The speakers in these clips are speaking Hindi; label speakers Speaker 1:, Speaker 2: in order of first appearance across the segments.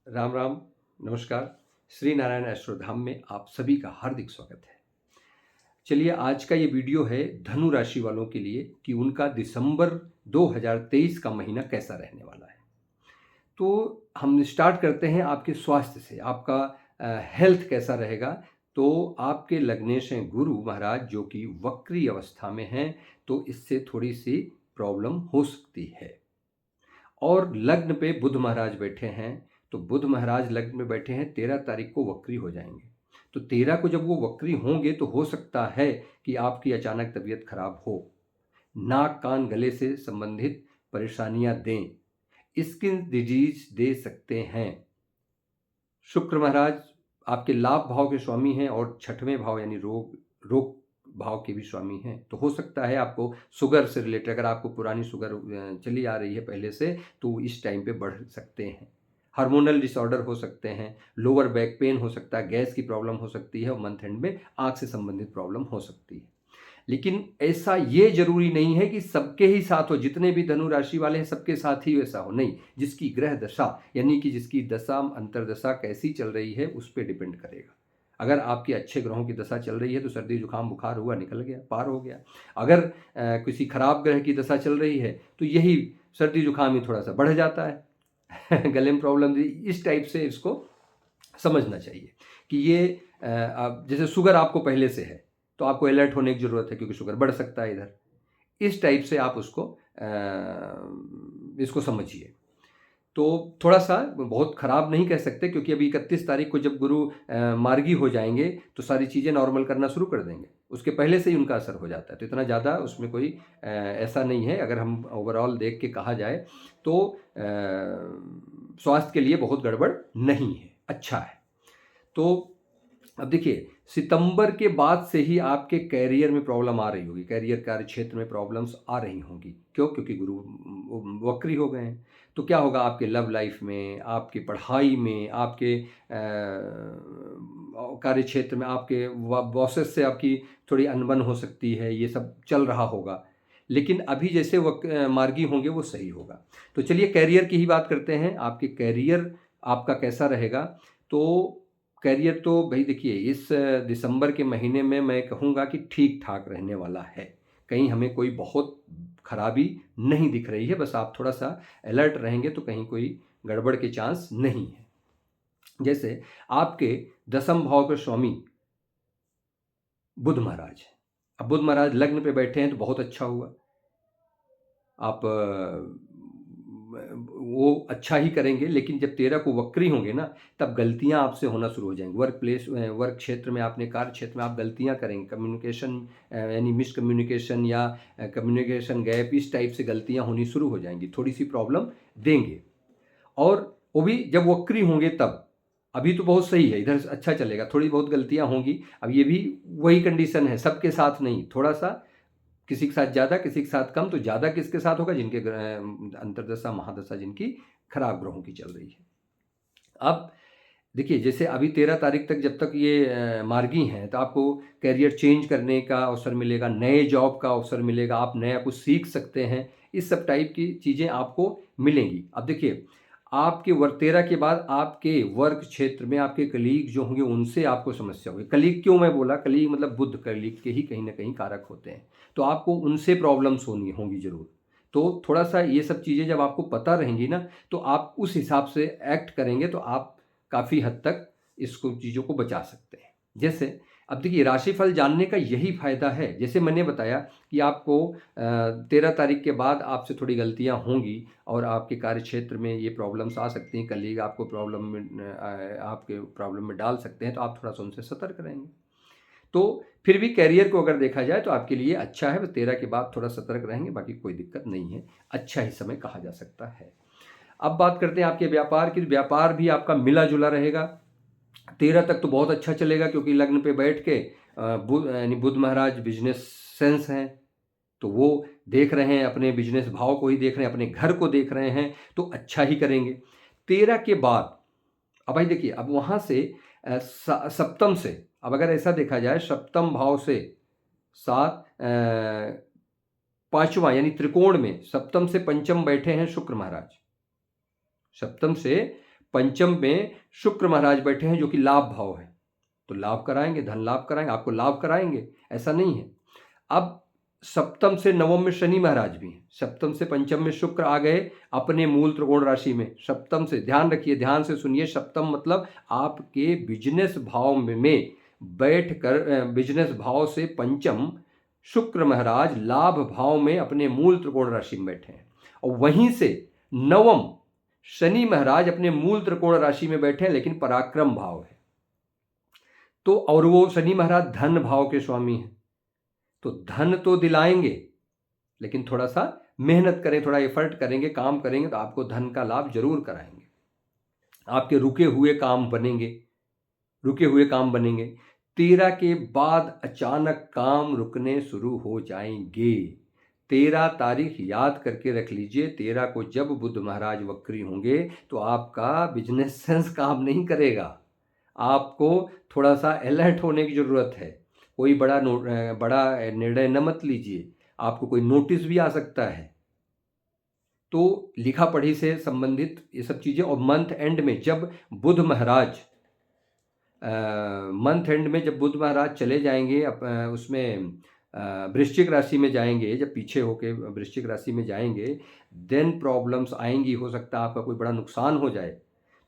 Speaker 1: राम राम। नमस्कार। श्री नारायण एस्ट्रोधाम में आप सभी का हार्दिक स्वागत है। चलिए, आज का ये वीडियो है धनु राशि वालों के लिए कि उनका दिसंबर 2023 का महीना कैसा रहने वाला है। तो हम स्टार्ट करते हैं आपके स्वास्थ्य से। आपका हेल्थ कैसा रहेगा। तो आपके लग्नेश हैं गुरु महाराज, जो कि वक्री अवस्था में हैं, तो इससे थोड़ी सी प्रॉब्लम हो सकती है। और लग्न पे बुध महाराज बैठे हैं, तो बुध महाराज लग्न में बैठे हैं, 13 तारीख को वक्री हो जाएंगे। तो 13 को जब वो वक्री होंगे तो हो सकता है कि आपकी अचानक तबीयत खराब हो, नाक कान गले से संबंधित परेशानियां दें, स्किन डिजीज दे सकते हैं। शुक्र महाराज आपके लाभ भाव के स्वामी हैं और छठवें भाव यानी रोग भाव के भी स्वामी हैं। तो हो सकता है आपको शुगर से रिलेटेड, अगर आपको पुरानी शुगर चली आ रही है पहले से, तो इस टाइम पे बढ़ सकते हैं। हार्मोनल डिसऑर्डर हो सकते हैं, लोअर बैक पेन हो सकता है, गैस की प्रॉब्लम हो सकती है और मंथ एंड में आँख से संबंधित प्रॉब्लम हो सकती है। लेकिन ऐसा ये जरूरी नहीं है कि सबके ही साथ हो, जितने भी धनु राशि वाले हैं सबके साथ ही वैसा हो, नहीं। जिसकी ग्रह दशा यानी कि जिसकी दशा अंतरदशा कैसी चल रही है उस पर डिपेंड करेगा। अगर आपके अच्छे ग्रहों की दशा चल रही है तो सर्दी जुकाम बुखार हुआ, निकल गया, पार हो गया। अगर किसी खराब ग्रह की दशा चल रही है तो यही सर्दी जुकाम ही थोड़ा सा बढ़ जाता है गले में प्रॉब्लम, इस टाइप से इसको समझना चाहिए कि ये जैसे शुगर आपको पहले से है तो आपको अलर्ट होने की ज़रूरत है, क्योंकि शुगर बढ़ सकता है इधर। इस टाइप से आप इसको समझिए। तो थोड़ा सा बहुत ख़राब नहीं कह सकते, क्योंकि अभी 31 तारीख को जब गुरु मार्गी हो जाएंगे तो सारी चीज़ें नॉर्मल करना शुरू कर देंगे। उसके पहले से ही उनका असर हो जाता है, तो इतना ज़्यादा उसमें कोई ऐसा नहीं है। अगर हम ओवरऑल देख के कहा जाए तो स्वास्थ्य के लिए बहुत गड़बड़ नहीं है, अच्छा है। तो अब देखिए, सितंबर के बाद से ही आपके कैरियर में प्रॉब्लम आ रही होगी, कैरियर कार्य क्षेत्र में प्रॉब्लम्स आ रही होंगी। क्यों? क्योंकि गुरु वक्री हो गए हैं। तो क्या होगा आपके लव लाइफ में, आपकी पढ़ाई में, आपके कार्य क्षेत्र में, आपके बॉसेस से आपकी थोड़ी अनबन हो सकती है, ये सब चल रहा होगा। लेकिन अभी जैसे मार्गी होंगे वो सही होगा। तो चलिए कैरियर की ही बात करते हैं। आपके कैरियर आपका कैसा रहेगा। तो कैरियर तो भाई देखिए, इस दिसंबर के महीने में मैं कहूँगा कि ठीक ठाक रहने वाला है। कहीं हमें कोई बहुत खराबी नहीं दिख रही है, बस आप थोड़ा सा अलर्ट रहेंगे तो कहीं कोई गड़बड़ के चांस नहीं है। जैसे आपके दसम भाव के स्वामी बुध महाराज, अब बुध महाराज लग्न पे बैठे हैं तो बहुत अच्छा हुआ। आप वो अच्छा ही करेंगे, लेकिन जब 13 को वक्री होंगे ना, तब गलतियां आपसे होना शुरू हो जाएंगी। वर्क क्षेत्र में, आपने कार्य क्षेत्र में आप गलतियां करेंगे। कम्युनिकेशन यानी मिस कम्युनिकेशन या कम्युनिकेशन गैप, इस टाइप से गलतियां होनी शुरू हो जाएंगी, थोड़ी सी प्रॉब्लम देंगे। और वो भी जब वक्री होंगे तब। अभी तो बहुत सही है, इधर अच्छा चलेगा, थोड़ी बहुत गलतियां होंगी। अब ये भी वही कंडीशन है, सबके साथ नहीं, थोड़ा सा किसी के साथ ज़्यादा, किसी के साथ कम। तो ज़्यादा किसके साथ होगा? जिनके अंतर्दशा महादशा जिनकी खराब ग्रहों की चल रही है। अब देखिए, जैसे अभी 13 तारीख तक जब तक ये मार्गी हैं, तो आपको कैरियर चेंज करने का अवसर मिलेगा, नए जॉब का अवसर मिलेगा, आप नया कुछ सीख सकते हैं, इस सब टाइप की चीज़ें आपको मिलेंगी। अब देखिए, आपके वर्क 13 के बाद आपके वर्क क्षेत्र में आपके कलीग जो होंगे उनसे आपको समस्या होगी। कलीग क्यों मैं बोला? कलीग मतलब बुध कलीग के ही कहीं ना कहीं कारक होते हैं, तो आपको उनसे प्रॉब्लम्स होंगी ज़रूर। तो थोड़ा सा ये सब चीज़ें जब आपको पता रहेंगी ना, तो आप उस हिसाब से एक्ट करेंगे तो आप काफ़ी हद तक इसको चीज़ों को बचा सकते हैं। जैसे अब देखिए, राशिफल जानने का यही फायदा है। जैसे मैंने बताया कि आपको 13 तारीख के बाद आपसे थोड़ी गलतियां होंगी और आपके कार्य क्षेत्र में ये प्रॉब्लम्स आ सकती हैं, कलीग आपको आपके प्रॉब्लम में डाल सकते हैं, तो आप थोड़ा सा उनसे सतर्क रहेंगे। तो फिर भी कैरियर को अगर देखा जाए तो आपके लिए अच्छा है। 13 के बाद थोड़ा सतर्क रहेंगे, बाकी कोई दिक्कत नहीं है, अच्छा ही समय कहा जा सकता है। अब बात करते हैं आपके व्यापार की। व्यापार भी आपका मिला जुला रहेगा। 13 तक तो बहुत अच्छा चलेगा, क्योंकि लग्न पे बैठ के यानी बुध महाराज बिजनेस सेंस हैं, तो वो देख रहे हैं, अपने बिजनेस भाव को ही देख रहे हैं, अपने घर को देख रहे हैं, तो अच्छा ही करेंगे। 13 के बाद अब भाई देखिए, अब वहाँ से सप्तम से, अब अगर ऐसा देखा जाए, सप्तम भाव से पांचवा यानी त्रिकोण में सप्तम से पंचम बैठे हैं शुक्र महाराज। सप्तम से पंचम में शुक्र महाराज बैठे हैं जो कि लाभ भाव है, तो लाभ कराएंगे, धन लाभ कराएंगे, आपको लाभ कराएंगे, ऐसा नहीं है। अब सप्तम से नवम में शनि महाराज भी हैं, सप्तम से पंचम में शुक्र आ गए अपने मूल त्रिकोण राशि में। सप्तम से, ध्यान रखिए, ध्यान से सुनिए, सप्तम मतलब आपके बिजनेस भाव में बैठ कर, बिजनेस भाव से पंचम शुक्र महाराज लाभ भाव में अपने मूल त्रिकोण राशि में बैठे हैं, और वहीं से नवम शनि महाराज अपने मूल त्रिकोण राशि में बैठे हैं, लेकिन पराक्रम भाव है। तो और वो शनि महाराज धन भाव के स्वामी हैं, तो धन तो दिलाएंगे, लेकिन थोड़ा सा मेहनत करें, थोड़ा एफर्ट करेंगे, काम करेंगे तो आपको धन का लाभ जरूर कराएंगे। आपके रुके हुए काम बनेंगे, रुके हुए काम बनेंगे। 13 के बाद अचानक काम रुकने शुरू हो जाएंगे। 13 तारीख याद करके रख लीजिए। 13 को जब बुध महाराज वक्री होंगे तो आपका बिजनेस सेंस काम नहीं करेगा। आपको थोड़ा सा अलर्ट होने की ज़रूरत है। कोई बड़ा निर्णय न मत लीजिए, आपको कोई नोटिस भी आ सकता है। तो लिखा पढ़ी से संबंधित ये सब चीज़ें। और मंथ एंड में जब बुध महाराज चले जाएंगे उसमें वृश्चिक राशि में जाएंगे, जब पीछे होके वृश्चिक राशि में जाएंगे, देन प्रॉब्लम्स आएंगी। हो सकता है आपका कोई बड़ा नुकसान हो जाए।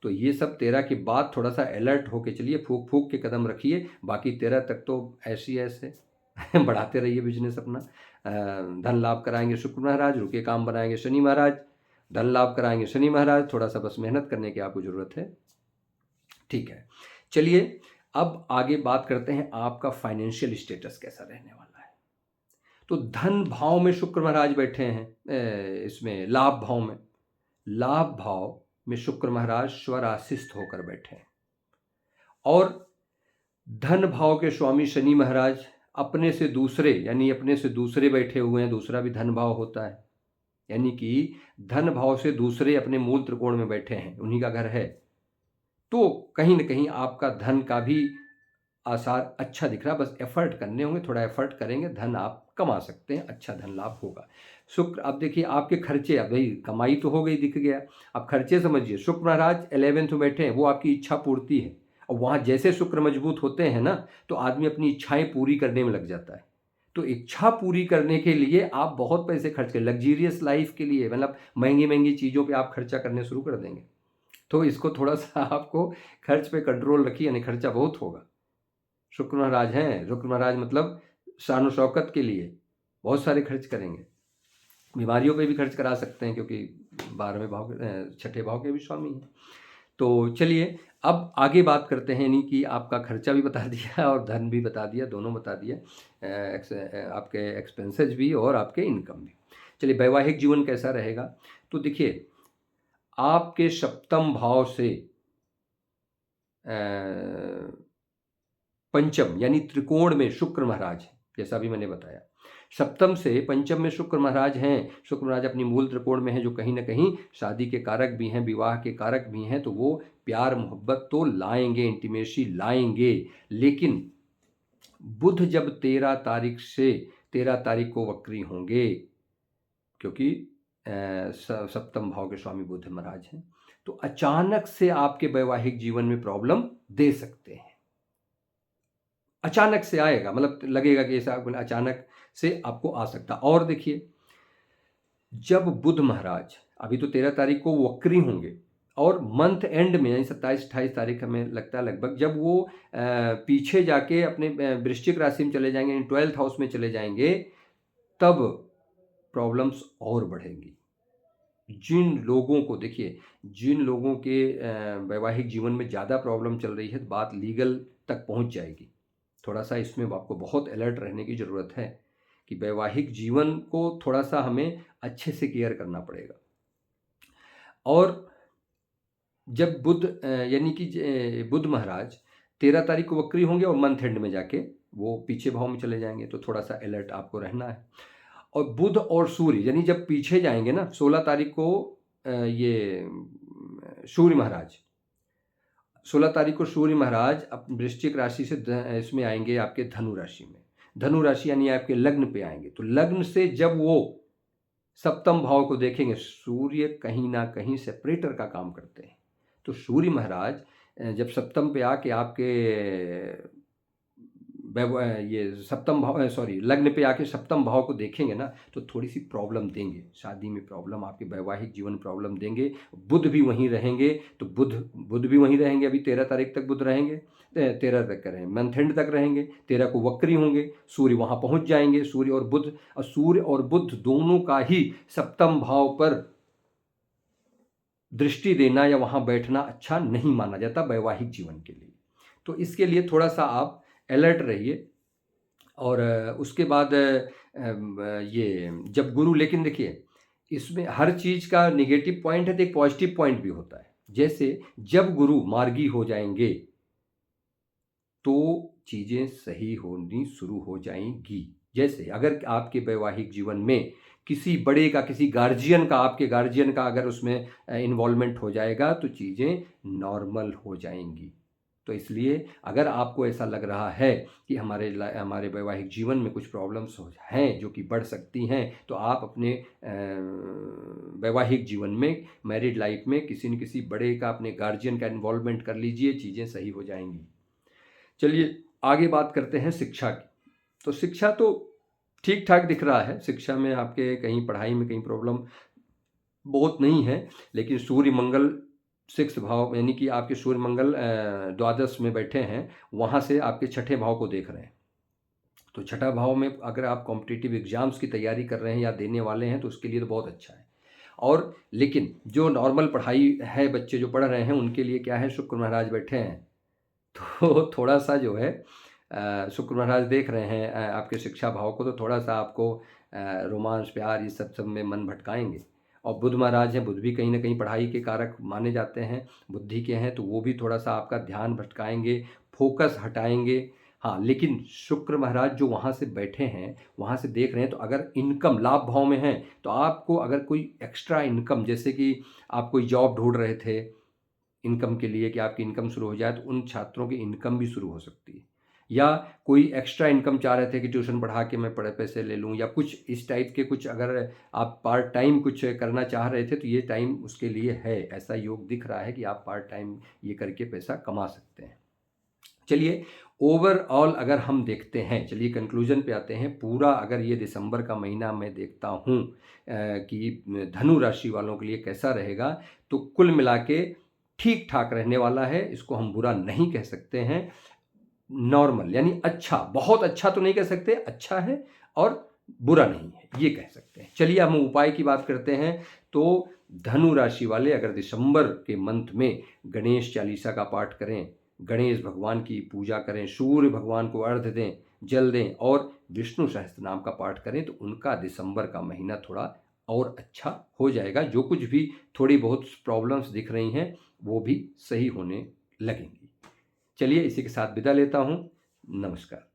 Speaker 1: तो ये सब 13 के बाद थोड़ा सा अलर्ट होके चलिए, फूक फूक के कदम रखिए। बाकी 13 तक तो ऐसे बढ़ाते रहिए बिजनेस अपना। धन लाभ कराएंगे शुक्र महाराज, रुके काम बनाएंगे शनि महाराज, धन लाभ कराएंगे शनि महाराज। थोड़ा सा बस मेहनत करने की आपको ज़रूरत है, ठीक है। चलिए अब आगे बात करते हैं आपका फाइनेंशियल स्टेटस कैसा रहने वाला है। तो धन भाव में शुक्र महाराज बैठे हैं, इसमें लाभ भाव में, लाभ भाव में शुक्र महाराज स्वराशिस्थ होकर बैठे हैं, और धन भाव के स्वामी शनि महाराज अपने से दूसरे, यानी अपने से दूसरे बैठे हुए हैं। दूसरा भी धन भाव होता है, यानी कि धन भाव से दूसरे अपने मूल त्रिकोण में बैठे हैं, उन्हीं का घर है। तो कहीं ना कहीं आपका धन का भी आसार अच्छा दिख रहा है। बस एफर्ट करने होंगे, थोड़ा एफर्ट करेंगे, धन आप कमा सकते हैं, अच्छा धन लाभ होगा। शुक्र, अब देखिए आपके खर्चे, अब भाई कमाई तो हो गई, दिख गया, अब खर्चे समझिए। शुक्र महाराज 11th में बैठे हैं, वो आपकी इच्छा पूर्ति है। और वहाँ जैसे शुक्र मजबूत होते हैं ना, तो आदमी अपनी इच्छाएं पूरी करने में लग जाता है। तो इच्छा पूरी करने के लिए आप बहुत पैसे खर्च करें, लग्जीरियस लाइफ के लिए, मतलब महंगी महंगी चीज़ों पे आप खर्चा करने शुरू कर देंगे। तो इसको थोड़ा सा आपको खर्च पे कंट्रोल रखिए, यानी खर्चा बहुत होगा। शुक्र महाराज हैं, शुक्र महाराज मतलब शान शौकत के लिए बहुत सारे खर्च करेंगे। बीमारियों पे भी खर्च करा सकते हैं, क्योंकि 12वें भाव, 6ठे भाव के भी स्वामी हैं। तो चलिए अब आगे बात करते हैं, यानी कि आपका खर्चा भी बता दिया और धन भी बता दिया, दोनों बता दिया, आपके एक्सपेंसेस भी और आपके इनकम भी। चलिए वैवाहिक जीवन कैसा रहेगा। तो देखिए आपके सप्तम भाव से पंचम यानी त्रिकोण में शुक्र महाराज है, जैसा भी मैंने बताया। सप्तम से पंचम में शुक्र महाराज हैं। शुक्र महाराज अपनी मूल त्रिकोण में हैं, जो कहीं ना कहीं शादी के कारक भी हैं, विवाह के कारक भी हैं। तो वो प्यार मोहब्बत तो लाएंगे, इंटीमेसी लाएंगे। लेकिन बुध जब 13 तारीख को वक्री होंगे, क्योंकि सप्तम भाव के स्वामी बुध महाराज हैं, तो अचानक से आपके वैवाहिक जीवन में प्रॉब्लम दे सकते हैं। अचानक से आएगा, मतलब लगेगा कि ऐसा अचानक से आपको आ सकता। और देखिए जब बुध महाराज अभी तो 13 तारीख को वक्री होंगे, और मंथ एंड में यानी 27-28 तारीख हमें लगता है लगभग, जब वो पीछे जाके अपने वृश्चिक राशि में चले जाएंगे, 12th हाउस में चले जाएंगे, तब प्रॉब्लम्स और बढ़ेंगी। जिन लोगों को, देखिए जिन लोगों के वैवाहिक जीवन में ज़्यादा प्रॉब्लम चल रही है, तो बात लीगल तक पहुंच जाएगी। थोड़ा सा इसमें आपको बहुत अलर्ट रहने की ज़रूरत है कि वैवाहिक जीवन को थोड़ा सा हमें अच्छे से केयर करना पड़ेगा। और जब बुध यानी कि बुध महाराज 13 तारीख को वक्री होंगे और मंथ एंड में जाके वो पीछे भाव में चले जाएंगे, तो थोड़ा सा अलर्ट आपको रहना है। और बुध और सूर्य यानी जब पीछे जाएंगे ना, 16 तारीख को ये सूर्य महाराज, 16 तारीख को सूर्य महाराज वृश्चिक राशि से इसमें आएंगे आपके धनु राशि में। धनु राशि यानी आपके लग्न पे आएंगे। तो लग्न से जब वो सप्तम भाव को देखेंगे, सूर्य कहीं ना कहीं सेपरेटर का काम करते हैं, तो सूर्य महाराज जब सप्तम पे आके आपके ये सप्तम भाव, सॉरी, लग्न पे आके सप्तम भाव को देखेंगे ना, तो थोड़ी सी प्रॉब्लम देंगे, शादी में प्रॉब्लम, आपके वैवाहिक जीवन में प्रॉब्लम देंगे। बुध भी वहीं रहेंगे, तो बुध भी वहीं रहेंगे, अभी 13 तारीख तक बुध रहेंगे, 13 तक करें, मंथ एंड तक रहेंगे, 13 को वक्री होंगे, सूर्य वहाँ पहुँच जाएंगे। सूर्य और बुध दोनों का ही सप्तम भाव पर दृष्टि देना या वहाँ बैठना अच्छा नहीं माना जाता वैवाहिक जीवन के लिए। तो इसके लिए थोड़ा सा आप अलर्ट रहिए। और उसके बाद ये जब गुरु, लेकिन देखिए इसमें हर चीज़ का नेगेटिव पॉइंट है तो एक पॉजिटिव पॉइंट भी होता है। जैसे जब गुरु मार्गी हो जाएंगे तो चीज़ें सही होनी शुरू हो जाएंगी। जैसे अगर आपके वैवाहिक जीवन में किसी बड़े का, किसी गार्जियन का, आपके गार्जियन का अगर उसमें इन्वॉल्वमेंट हो जाएगा तो चीज़ें नॉर्मल हो जाएंगी। तो इसलिए अगर आपको ऐसा लग रहा है कि हमारे वैवाहिक जीवन में कुछ प्रॉब्लम्स हैं जो कि बढ़ सकती हैं, तो आप अपने वैवाहिक जीवन में, मैरिड लाइफ में किसी न किसी बड़े का, अपने गार्जियन का इन्वॉल्वमेंट कर लीजिए, चीज़ें सही हो जाएंगी। चलिए आगे बात करते हैं शिक्षा की। तो शिक्षा तो ठीक ठाक दिख रहा है, शिक्षा में आपके कहीं पढ़ाई में कहीं प्रॉब्लम बहुत नहीं है, लेकिन सूर्य मंगल 6th भाव, यानी कि आपके सूर्य मंगल द्वादश में बैठे हैं, वहाँ से आपके छठे भाव को देख रहे हैं। तो छठा भाव में अगर आप कॉम्पिटिटिव एग्जाम्स की तैयारी कर रहे हैं या देने वाले हैं तो उसके लिए तो बहुत अच्छा है। और लेकिन जो नॉर्मल पढ़ाई है, बच्चे जो पढ़ रहे हैं उनके लिए क्या है, शुक्र महाराज बैठे हैं, तो थोड़ा सा जो है शुक्र महाराज देख रहे हैं आपके शिक्षा भाव को, तो थोड़ा सा आपको रोमांस, प्यार, ये सब में मन भटकाएंगे। और बुध महाराज हैं, बुध भी कहीं ना कहीं पढ़ाई के कारक माने जाते हैं, बुद्धि के हैं, तो वो भी थोड़ा सा आपका ध्यान भटकाएंगे, फोकस हटाएंगे। हाँ, लेकिन शुक्र महाराज जो वहाँ से बैठे हैं, वहाँ से देख रहे हैं, तो अगर इनकम लाभ भाव में है तो आपको अगर कोई एक्स्ट्रा इनकम, जैसे कि आप कोई जॉब ढूंढ रहे थे इनकम के लिए कि आपकी इनकम शुरू हो जाए, तो उन छात्रों की इनकम भी शुरू हो सकती है। या कोई एक्स्ट्रा इनकम चाह रहे थे कि ट्यूशन पढ़ा के मैं बड़े पैसे ले लूँ, या कुछ इस टाइप के, कुछ अगर आप पार्ट टाइम कुछ करना चाह रहे थे तो ये टाइम उसके लिए है। ऐसा योग दिख रहा है कि आप पार्ट टाइम ये करके पैसा कमा सकते हैं। चलिए ओवरऑल अगर हम देखते हैं, चलिए कंक्लूजन पे आते हैं। पूरा अगर ये दिसंबर का महीना मैं देखता हूँ कि धनु राशि वालों के लिए कैसा रहेगा, तो कुल मिला के ठीक ठाक रहने वाला है। इसको हम बुरा नहीं कह सकते हैं, नॉर्मल यानी अच्छा, बहुत अच्छा तो नहीं कह सकते, अच्छा है और बुरा नहीं है, ये कह सकते हैं। चलिए हम उपाय की बात करते हैं। तो धनु राशि वाले अगर दिसंबर के मंथ में गणेश चालीसा का पाठ करें, गणेश भगवान की पूजा करें, सूर्य भगवान को अर्घ्य दें, जल दें और विष्णु सहस्त्र नाम का पाठ करें, तो उनका दिसंबर का महीना थोड़ा और अच्छा हो जाएगा। जो कुछ भी थोड़ी बहुत प्रॉब्लम्स दिख रही हैं वो भी सही होने लगेंगी। चलिए इसी के साथ विदा लेता हूँ। नमस्कार।